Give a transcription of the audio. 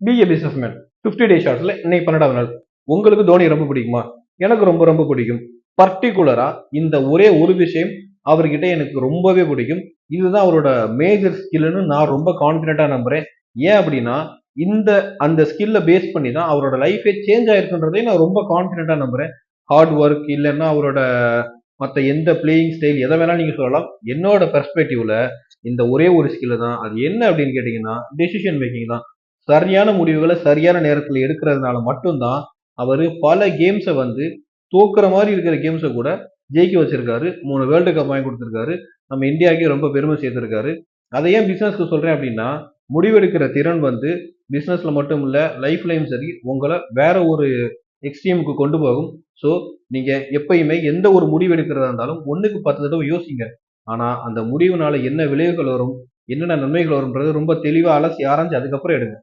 B A business man. 50 டே ஷார்ட்ஸ்ல இன்னைக்கு 12வது நாள். உங்களுக்கு தோனி ரொம்ப பிடிக்குமா? எனக்கு ரொம்ப ரொம்ப பிடிக்கும். பர்டிகுலரா இந்த ஒரே ஒரு விஷயம் அவர்கிட்ட எனக்கு ரொம்பவே பிடிக்கும். இதுதான் அவரோட மேஜர் ஸ்கில்னு நான் ரொம்ப கான்பிடென்ட்டா நம்புறேன். ஏன் அப்படின்னா இந்த அந்த ஸ்கில்ல பேஸ் பண்ணி தான் அவரோட லைஃபே சேஞ்ச் ஆயிருக்குன்றதையும் நான் ரொம்ப கான்பிடென்ட்டா நம்புறேன். ஹார்ட் ஒர்க் இல்லைன்னா அவரோட மற்ற எந்த பிளேயிங் ஸ்டைல் எதை வேணாலும் நீங்க சொல்லலாம். என்னோட பெர்ஸ்பெக்டிவ்ல இந்த ஒரே ஒரு ஸ்கில் தான். அது என்ன அப்படின்னு கேட்டீங்கன்னா டெசிஷன் மேக்கிங் தான். சரியான முடிவுகளை சரியான நேரத்தில் எடுக்கிறதுனால மட்டும்தான் அவரு பல கேம்ஸை வந்து தோக்குற மாதிரி இருக்கிற கேம்ஸை கூட ஜெயிக்க வச்சிருக்காரு. 3 வேர்ல்டு கப் வாங்கி கொடுத்திருக்காரு. நம்ம இந்தியாவுக்கே ரொம்ப பெருமை சேர்த்திருக்காரு. அதை ஏன் பிசினஸ்க்கு சொல்றேன் அப்படின்னா முடிவெடுக்கிற திறன் வந்து பிசினஸ்ல மட்டும் இல்ல லைஃப்லயும் சரி உங்களை வேற ஒரு எக்ஸ்ட்ரீமுக்கு கொண்டு போகும். ஸோ நீங்க எப்பயுமே எந்த ஒரு முடிவு எடுக்கிறதா இருந்தாலும் 1க்கு 10 தடவை யோசிங்க. ஆனா அந்த முடிவுனால என்ன விளைவுகள் வரும், என்னென்ன நன்மைகள் வரும்ன்றது ரொம்ப தெளிவா அலசி ஆராய்ஞ்சு அதுக்கப்புறம் எடுங்க.